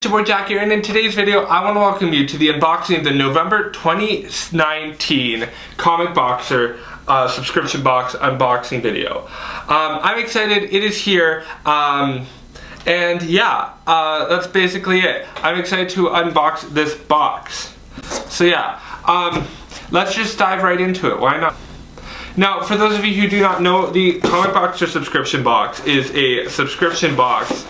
It's your boy Jack here, and in today's video I want to welcome you to the unboxing of the November 2019 Comic Boxer subscription box unboxing video. I'm excited, it is here, and yeah, that's basically it. I'm excited to unbox this box. So yeah, let's just dive right into it, why not? Now, for those of you who do not know, the Comic Boxer subscription box is a subscription box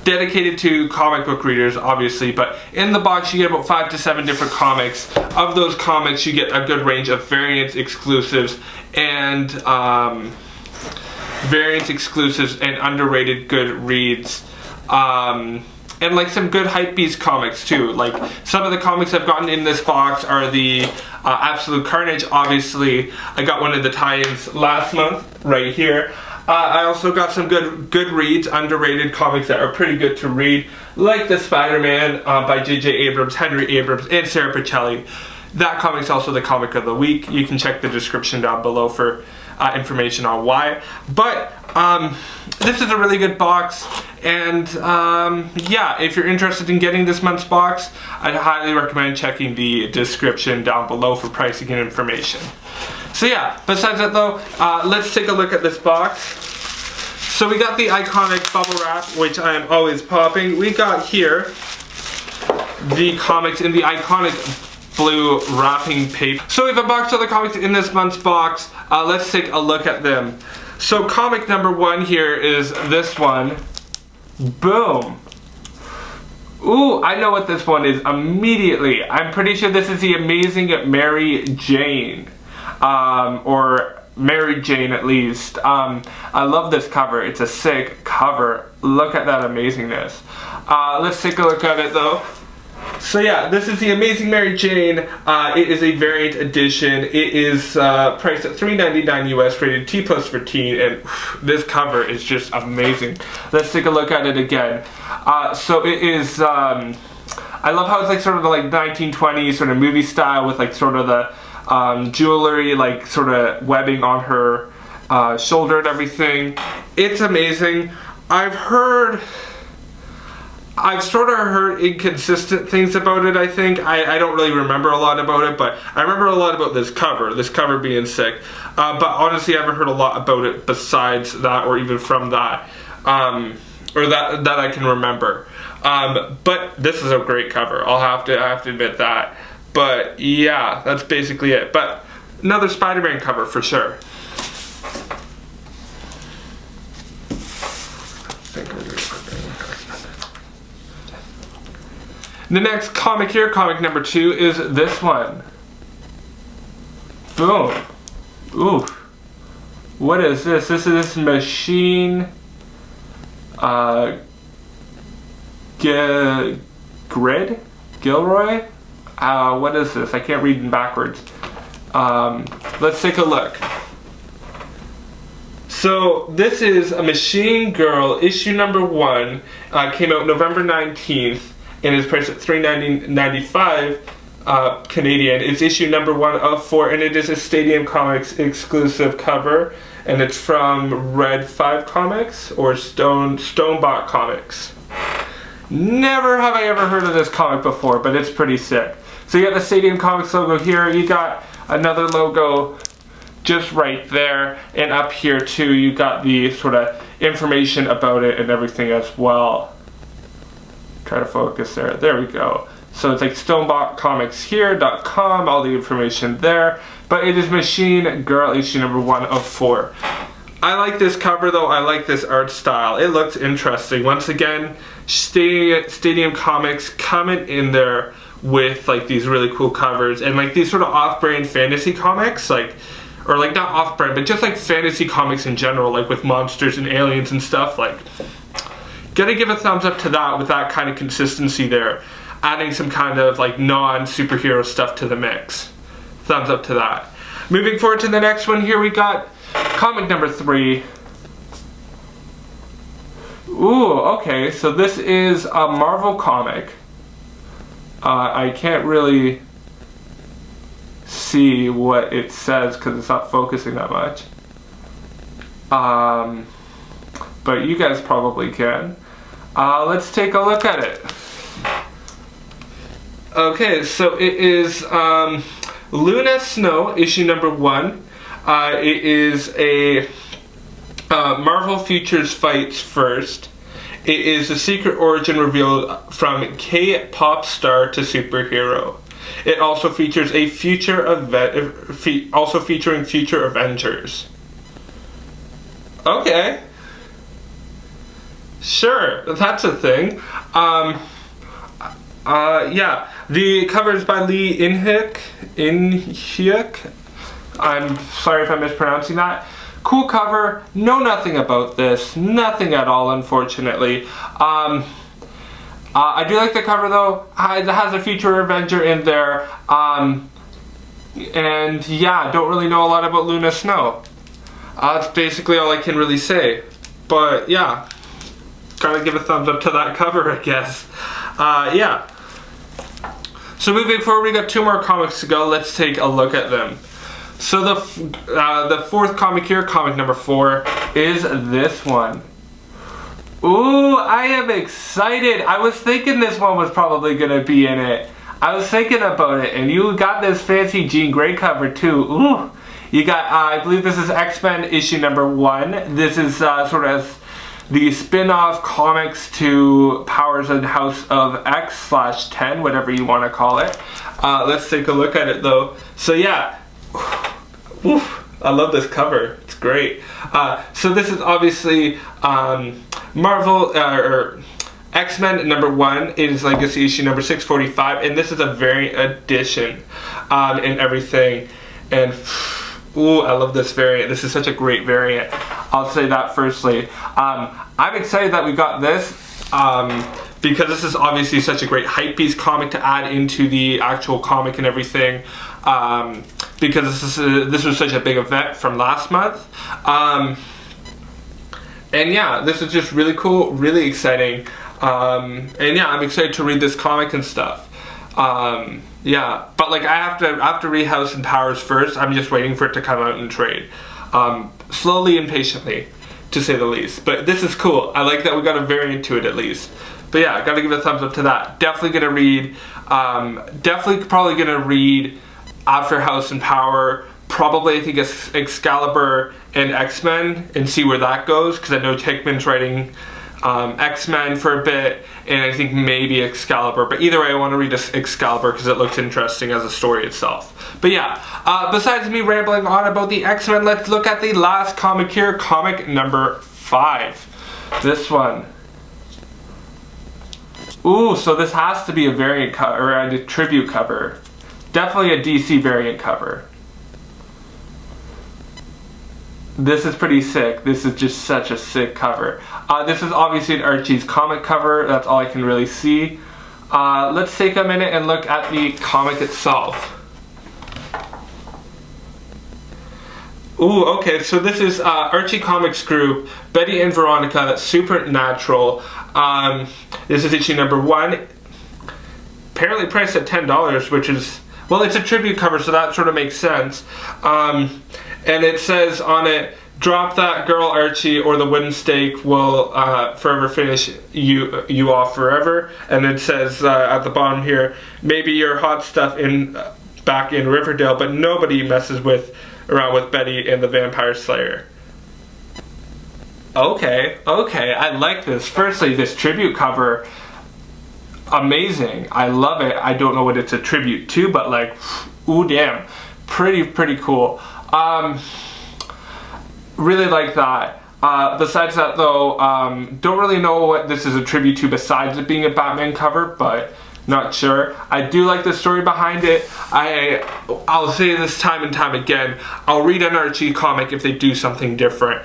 dedicated to comic book readers, obviously, but in the box you get about 5 to 7 different comics. Of those comics you get a good range of variants, exclusives, and underrated good reads. And like some good hypebeast comics too. Like some of the comics I've gotten in this box are the Absolute Carnage, obviously. I got one of the tie-ins last month, right here. I also got some good reads, underrated comics that are pretty good to read, like the Spiderman by J.J Abrams, Henry Abrams, and Sarah Pichelli. That comic's also the comic of the week. You can check the description down below for information on why. But this is a really good box, and yeah, if you're interested in getting this month's box, I'd highly recommend checking the description down below for pricing and information. So yeah, besides that though, let's take a look at this box. So we got the iconic bubble wrap, which I am always popping. We got here the comics in the iconic blue wrapping paper. So we've unboxed all the comics in this month's box. Let's take a look at them. So comic number 1 here is this one. Boom. Ooh, I know what this one is immediately. I'm pretty sure this is the Amazing Mary Jane. Or Mary Jane at least. I love this cover. It's a sick cover. Look at that amazingness. Let's take a look at it though. So yeah, this is the Amazing Mary Jane. It is a variant edition. It is priced at $3.99 US, rated T+ for teen, and this cover is just amazing. Let's take a look at it again. So it is, I love how it's like sort of the like 1920s sort of movie style with like sort of the jewelry, like sort of webbing on her shoulder and everything. It's amazing. I've sort of heard inconsistent things about it, I think. I don't really remember a lot about it, but I remember a lot about this cover being sick. But honestly, I haven't heard a lot about it besides that, or even from that, or that I can remember. But this is a great cover. I have to admit that. But yeah, that's basically it. But another Spider-Man cover for sure. The next comic here, comic number 2, is this one. Boom. Ooh. What is this? This is Machine Gilroy? What is this? I can't read in backwards. Let's take a look. So this is a Machine Girl issue number 1. Came out November 19th. And is priced at $3.95 Canadian. It's issue number 1 of 4, and it is a Stadium Comics exclusive cover, and it's from Red 5 Comics or Stonebot Comics. Never have I ever heard of this comic before, but it's pretty sick. So you got the Stadium Comics logo here, you got another logo just right there, and up here too you got the sort of information about it and everything as well. Try to focus there. There we go. So it's like stonebotcomicshere.com, all the information there. But it is Machine Girl issue number 1 of 4. I like this cover though. I like this art style. It looks interesting. Once again, Stadium Comics coming in there with like these really cool covers and like these sort of off-brand fantasy comics, like, or like not off-brand, but just like fantasy comics in general, like with monsters and aliens and stuff. Like, gotta give a thumbs up to that with that kind of consistency there. Adding some kind of like non-superhero stuff to the mix. Thumbs up to that. Moving forward to the next one here, we got comic number 3. Ooh, okay, so this is a Marvel comic. I can't really see what it says because it's not focusing that much. But you guys probably can. Let's take a look at it. Okay, so it is Luna Snow, issue number 1. It is a Marvel Futures Fights First. It is a secret origin revealed from K-pop star to superhero. It also features a future event, also featuring future Avengers. Okay. Sure, that's a thing. Yeah, the cover is by Lee In-hyuk. I'm sorry if I'm mispronouncing that. Cool cover. Know nothing about this. Nothing at all, unfortunately. I do like the cover though. It has a future Avenger in there. And yeah, don't really know a lot about Luna Snow. That's basically all I can really say. But yeah, gotta give a thumbs up to that cover, I guess. Yeah. So moving forward, we got 2 more comics to go. Let's take a look at them. So the 4th comic here, comic number 4, is this one. Ooh, I am excited. I was thinking this one was probably gonna be in it. I was thinking about it, and you got this fancy Jean Grey cover too. Ooh, you got, I believe this is X-Men issue number 1. This is sort of the spin-off comics to Powers and House of X/10, whatever you want to call it. Let's take a look at it though. So yeah, oof, I love this cover. It's great. So this is obviously Marvel or X-Men number 1. It is Legacy issue number 645, and this is a variant edition and everything. And ooh, I love this variant. This is such a great variant. I'll say that firstly. I'm excited that we got this because this is obviously such a great hypebeast comic to add into the actual comic and everything. Because this was such a big event from last month. And yeah, this is just really cool, really exciting. And yeah, I'm excited to read this comic and stuff. Yeah, but like I have to read House and Powers first. I'm just waiting for it to come out and trade. Slowly and patiently, to say the least. But this is cool. I like that we got a variant to it at least. But yeah, gotta give a thumbs up to that. Definitely gonna read, probably gonna read after House and Power. Probably I think it's Excalibur and X-Men and see where that goes, because I know Hickman's writing X-Men for a bit, and I think maybe Excalibur, but either way I want to read Excalibur because it looks interesting as a story itself. But yeah, besides me rambling on about the X-Men, let's look at the last comic here, comic number 5. This one. Ooh, so this has to be a variant cover, or a tribute cover. Definitely a DC variant cover. This is pretty sick. This is just such a sick cover. This is obviously an Archie's comic cover. That's all I can really see. Let's take a minute and look at the comic itself. Ooh, okay, so this is Archie Comics Group, Betty and Veronica, Supernatural. This is issue number 1. Apparently priced at $10, which is, well, it's a tribute cover, so that sort of makes sense. And it says on it, drop that girl Archie or the wooden stake will forever finish you off forever. And it says at the bottom here, maybe you're hot stuff back in Riverdale, but nobody messes around with Betty and the Vampire Slayer. Okay, I like this. Firstly, this tribute cover, amazing. I love it. I don't know what it's a tribute to, but like, ooh damn, pretty cool. Really like that. Besides that though, don't really know what this is a tribute to besides it being a Batman cover, but not sure. I do like the story behind it. I'll say this time and time again, I'll read an Archie comic if they do something different,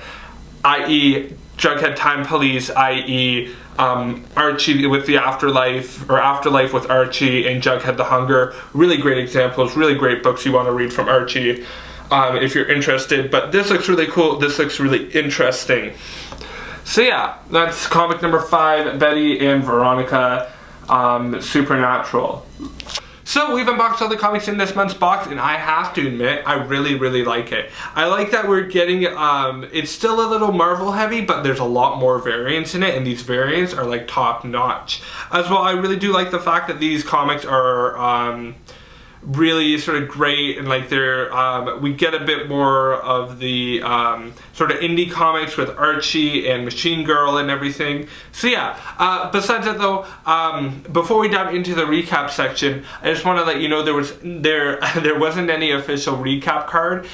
i.e. Jughead Time Police, i.e. Archie with the Afterlife, or Afterlife with Archie, and Jughead the Hunger. Really great examples, really great books you want to read from Archie. If you're interested, but this looks really cool. This looks really interesting. So yeah, that's comic number 5, Betty and Veronica, Supernatural. So we've unboxed all the comics in this month's box, and I have to admit, I really, really like it. I like that we're getting, it's still a little Marvel heavy, but there's a lot more variants in it, and these variants are like top notch. As well, I really do like the fact that these comics are really sort of great, and like they're we get a bit more of the sort of indie comics with Archie and Machine Girl and everything. So yeah, besides that though, before we dive into the recap section, I just want to let you know there wasn't any official recap card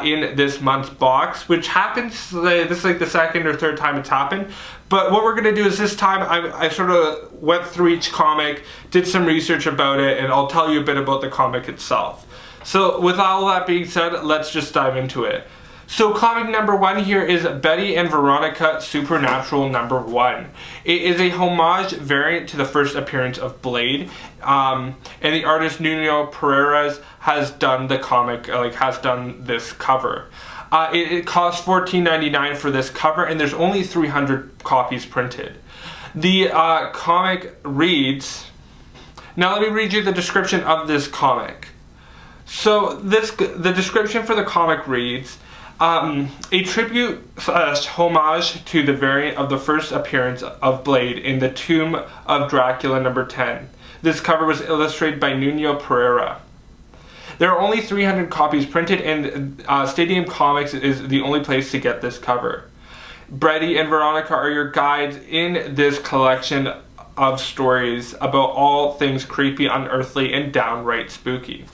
in this month's box, which happens, this is like the second or third time it's happened. But what we're going to do is this time I sort of went through each comic, did some research about it, and I'll tell you a bit about the comic itself. So with all that being said, let's just dive into it. So comic number 1 here is Betty and Veronica Supernatural number 1. It is a homage variant to the first appearance of Blade, and the artist Nuno Pereira has done the comic, has done this cover. It costs $14.99 for this cover, and there's only 300 copies printed. The comic reads... Now let me read you the description of this comic. So the description for the comic reads, a tribute / homage to the variant of the first appearance of Blade in the Tomb of Dracula number 10. This cover was illustrated by Nuno Pereira. There are only 300 copies printed, and Stadium Comics is the only place to get this cover. Betty and Veronica are your guides in this collection of stories about all things creepy, unearthly, and downright spooky.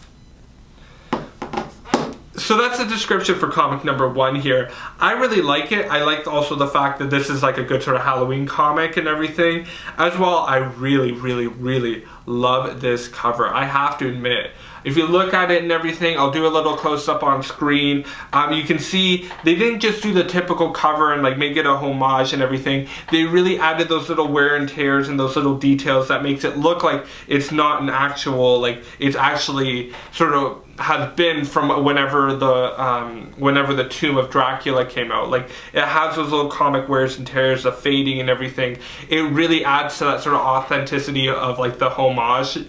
So that's the description for comic number 1 here. I really like it. I like also the fact that this is like a good sort of Halloween comic and everything. As well, I really, really, really love this cover. I have to admit. If you look at it and everything, I'll do a little close-up on screen. You can see they didn't just do the typical cover and like make it a homage and everything. They really added those little wear and tears and those little details that makes it look like it's not an actual, like it's actually sort of has been from whenever the Tomb of Dracula came out. Like it has those little comic wears and tears, the fading and everything. It really adds to that sort of authenticity of like the homage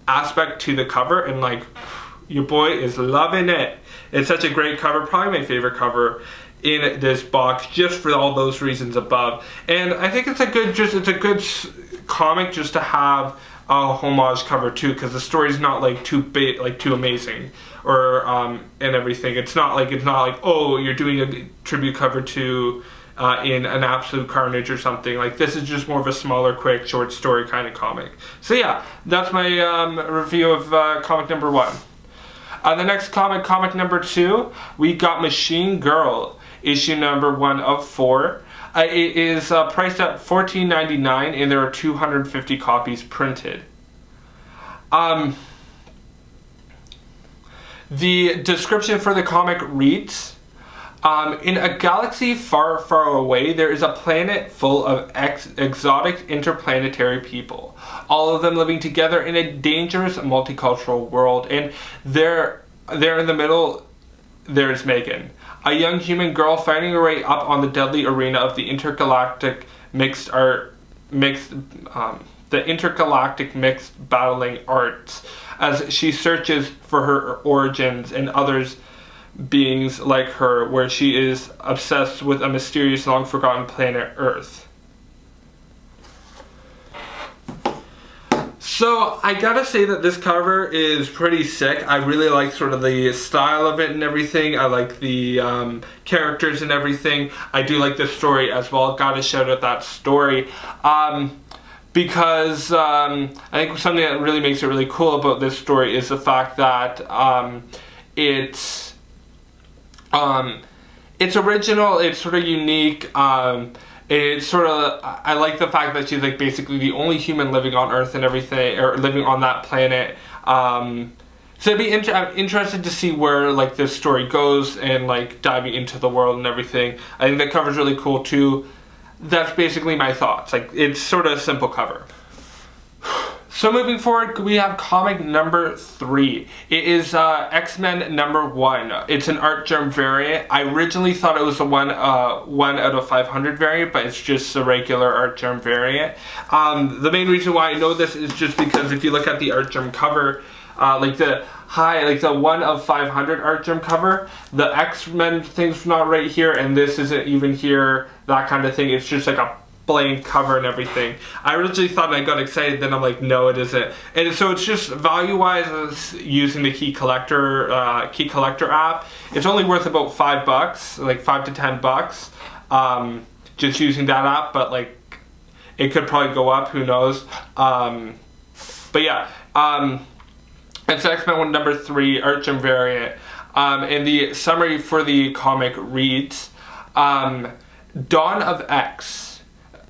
aspect to the cover, and like your boy is loving it. It's such a great cover, probably my favorite cover in this box, just for all those reasons above. And I think it's a good comic just to have a homage cover too, because the story's not like too big, like too amazing, or and everything. It's not like oh, you're doing a tribute cover to in an Absolute Carnage or something. Like this is just more of a smaller, quick, short story kind of comic. So yeah, that's my review of comic number 1. The next comic number 2, we got Machine Girl, issue number 1 of 4. It is priced at $14.99, and there are 250 copies printed. The description for the comic reads, in a galaxy far, far away, there is a planet full of exotic interplanetary people, all of them living together in a dangerous multicultural world. And there in the middle, there's Megan, a young human girl fighting her way up on the deadly arena of the intergalactic mixed battling arts, as she searches for her origins and others beings like her, where she is obsessed with a mysterious, long-forgotten planet, Earth. So I gotta say that this cover is pretty sick. I really like sort of the style of it and everything. I like the characters and everything. I do like the story as well. Gotta shout out that story. Because I think something that really makes it really cool about this story is the fact that it's original, it's sort of unique, it's sort of, I like the fact that she's like basically the only human living on Earth and everything, or living on that planet. So I'm interested to see where like this story goes, and like diving into the world and everything. I think the cover's really cool too. That's basically my thoughts. Like it's sort of a simple cover. So moving forward, we have comic number 3. It is X-Men number 1. It's an Art Germ variant. I originally thought it was a 1 out of 500 variant, but it's just a regular Art Germ variant. The main reason why I know this is just because if you look at the Art Germ cover, like the 1 of 500 Art Germ cover, the X-Men thing's not right here, and this isn't even here, that kind of thing. It's just like a blank cover and everything. I originally thought, and I got excited, then I'm like, no, it isn't. And so it's just value-wise, using the key collector app, it's only worth about $5, like $5 to $10, just using that app. But like, it could probably go up, who knows. But yeah, it's X-Men 1 number 3 Art Germ variant. And the summary for the comic reads, Dawn of X.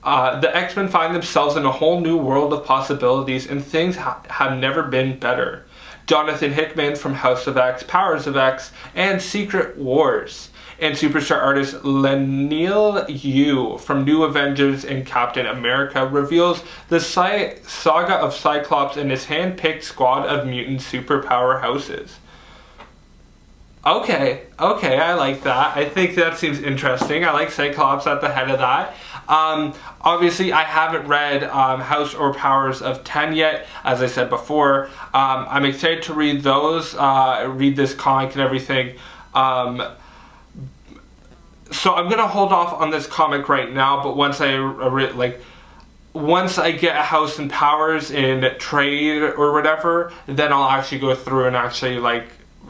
The X-Men find themselves in a whole new world of possibilities, and things have never been better. Jonathan Hickman from House of X, Powers of X, and Secret Wars, and superstar artist Lenil Yu from New Avengers and Captain America reveals the saga of Cyclops and his hand-picked squad of mutant superpower houses. Okay, I like that. I think that seems interesting. I like Cyclops at the head of that. Obviously, I haven't read House or Powers of 10 yet, as I said before. I'm excited to read those, read this comic and everything. So I'm gonna hold off on this comic right now, but once I get House and Powers in trade or whatever, then I'll actually go through and actually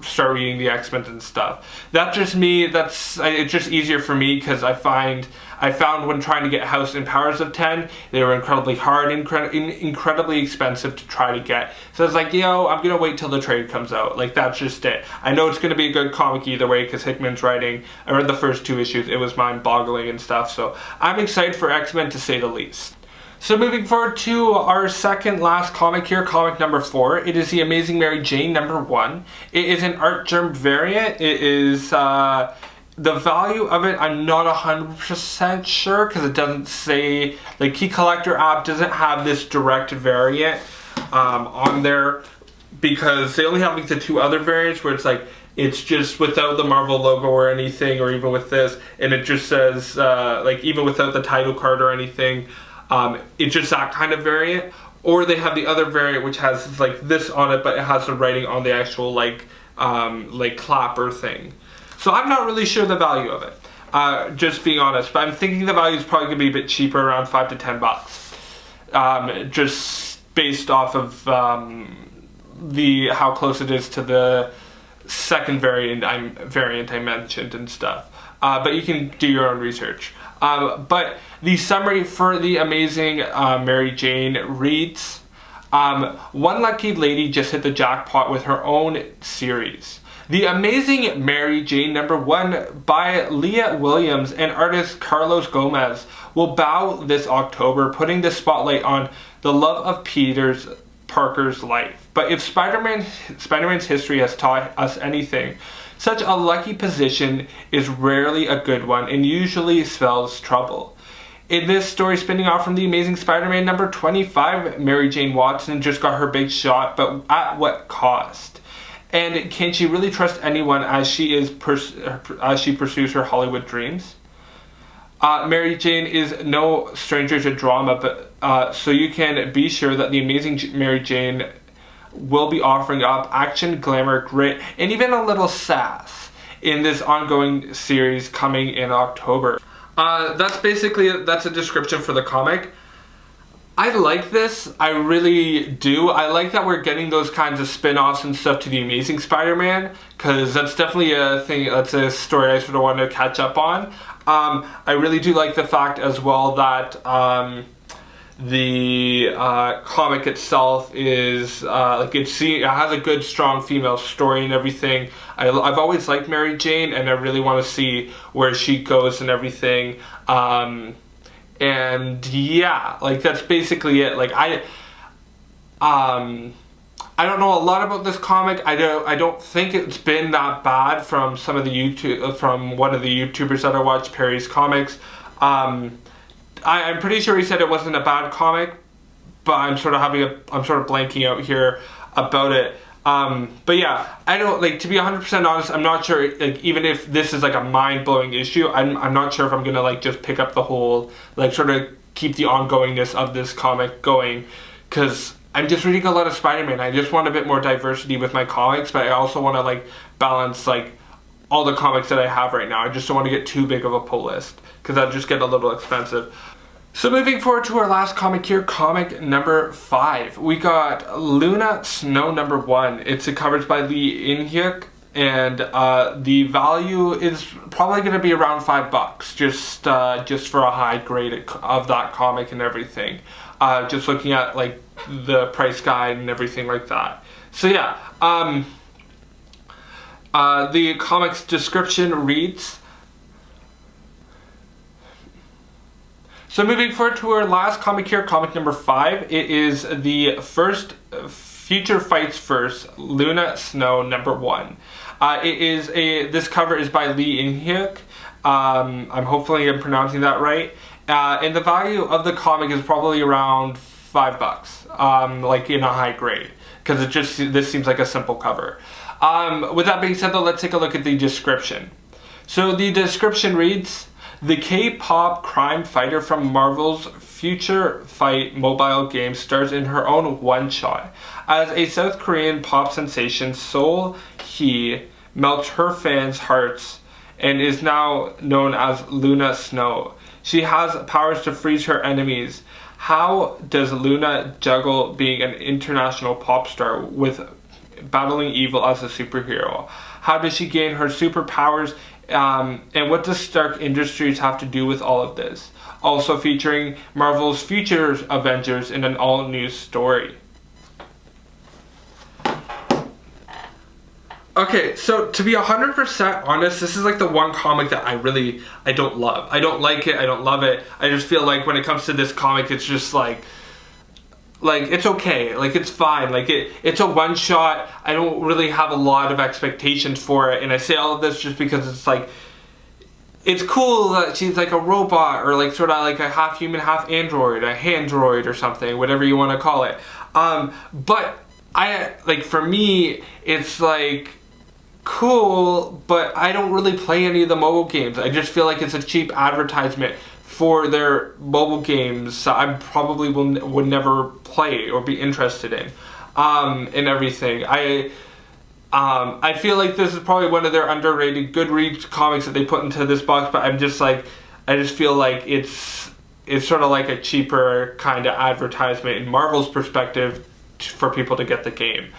start reading the X-Men and stuff. That's just me. It's just easier for me because I found when trying to get House and Powers of 10, they were incredibly hard, incredibly expensive to try to get. So I was like, I'm gonna wait till the trade comes out. Like, that's just it. I know it's gonna be a good comic either way because Hickman's writing. I read the first 2 issues. It was mind-boggling and stuff. So I'm excited for X-Men, to say the least. So moving forward to our second last comic here, comic number 4. It is The Amazing Mary Jane number 1. It is an Art Germ variant. It is, the value of it, I'm not 100% sure because it doesn't say, the Key Collector app doesn't have this direct variant on there because they only have like the 2 other variants where it's just without the Marvel logo or anything, or even with this, and it just says, even without the title card or anything, it's just that kind of variant. Or they have the other variant which has this on it, but it has the writing on the actual clapper thing. So I'm not really sure the value of it, just being honest. But I'm thinking the value is probably gonna be a bit cheaper, around $5 to $10, just based off of how close it is to the second variant I mentioned and stuff. But you can do your own research. But the summary for The Amazing Mary Jane reads, one lucky lady just hit the jackpot with her own series. The Amazing Mary Jane number 1 by Leah Williams and artist Carlos Gomez will bow this October, putting the spotlight on the love of Peter Parker's life. But if Spider-Man's history has taught us anything, such a lucky position is rarely a good one and usually spells trouble. In this story spinning off from The Amazing Spider-Man number 25, Mary Jane Watson just got her big shot, but at what cost? And can she really trust anyone as she pursues her Hollywood dreams? Mary Jane is no stranger to drama, but so you can be sure that The Amazing Mary Jane will be offering up action, glamour, grit, and even a little sass in this ongoing series coming in October. That's a description for the comic. I like this, I really do. I like that we're getting those kinds of spin-offs and stuff to The Amazing Spider-Man, because that's definitely a thing, that's a story I sort of want to catch up on. I really do like the fact as well that the comic itself is it has a good strong female story and everything. I've always liked Mary Jane, and I really want to see where she goes and everything. And yeah, that's basically it. I don't know a lot about this comic. I don't think it's been that bad from some of the from one of the YouTubers that I watch, Perry's Comics. I'm pretty sure he said it wasn't a bad comic, but I'm sort of blanking out here about it. But yeah, I don't, like, to be 100% honest, I'm not sure, like, even if this is like a mind-blowing issue, I'm not sure if I'm gonna like just pick up the whole, like, sort of keep the ongoingness of this comic going, because I'm just reading a lot of Spider-Man. I just want a bit more diversity with my comics, but I also want to like balance like all the comics that I have right now. I just don't want to get too big of a pull list, because that'd just get a little expensive. So moving forward to our last comic here, comic number 5. We got Luna Snow number 1. It's covered by Lee In-hyuk, and the value is probably going to be around $5, just for a high grade of that comic and everything. Just looking at like the price guide and everything like that. So yeah, the comic's description reads. So moving forward to our last comic here, comic number 5. It is the first Future Fights First, Luna Snow number 1. This cover is by Lee In-hyuk. Hopefully I'm pronouncing that right. And the value of the comic is probably around $5, like in a high grade, because this seems like a simple cover. With that being said though, let's take a look at the description. So the description reads, the K-pop crime fighter from Marvel's Future Fight mobile game stars in her own one-shot. As a South Korean pop sensation, Seol Hee melts her fans' hearts and is now known as Luna Snow. She has powers to freeze her enemies. How does Luna juggle being an international pop star with battling evil as a superhero? How does she gain her superpowers? And what does Stark Industries have to do with all of this? Also featuring Marvel's future Avengers in an all-new story. Okay, so to be 100% honest, this is like the one comic that I don't love. I don't like it, I don't love it. I just feel like when it comes to this comic, it's just like it's okay, like it's fine, like it's a one shot. I don't really have a lot of expectations for it, and I say all of this just because it's like, it's cool that she's like a robot, or like sort of like a half human, half android, a handroid or something, whatever you want to call it. But for me, it's like cool, but I don't really play any of the mobile games. I just feel like it's a cheap advertisement for their mobile games, so I probably would never play or be interested in, and everything. I feel like this is probably one of their underrated Goodreads comics that they put into this box, but I just feel like it's sort of like a cheaper kind of advertisement in Marvel's perspective for people to get the game,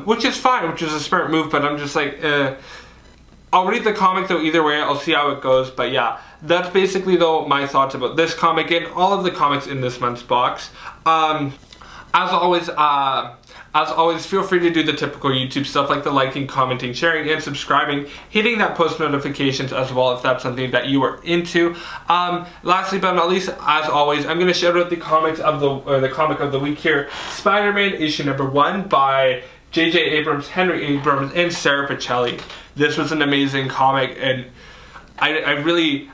which is fine, which is a smart move, but I'm just like, I'll read the comic though either way. I'll see how it goes, but yeah, that's basically though my thoughts about this comic and all of the comics in this month's box. As always, feel free to do the typical YouTube stuff like the liking, commenting, sharing, and subscribing, hitting that post notifications as well if that's something that you are into. Lastly but not least, as always, I'm going to shout out the comic of the week here. Spider-Man issue number 1 by J.J. Abrams, Henry Abrams, and Sarah Pichelli. This was an amazing comic, and I really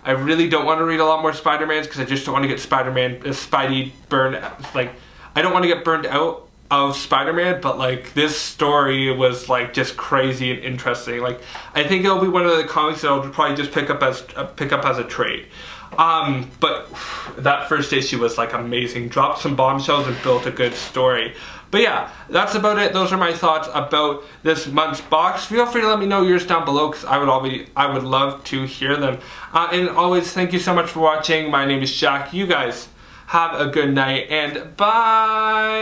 don't want to read a lot more Spider-Mans because I just don't want to get Spidey burned. Like, I don't want to get burned out of Spider-Man, but like this story was like just crazy and interesting. Like, I think it'll be one of the comics that I'll probably just pick up as a trade. But that first issue was like amazing. Dropped some bombshells and built a good story. But yeah, that's about it. Those are my thoughts about this month's box. Feel free to let me know yours down below because I would love to hear them. And always, thank you so much for watching. My name is Jack. You guys have a good night and bye.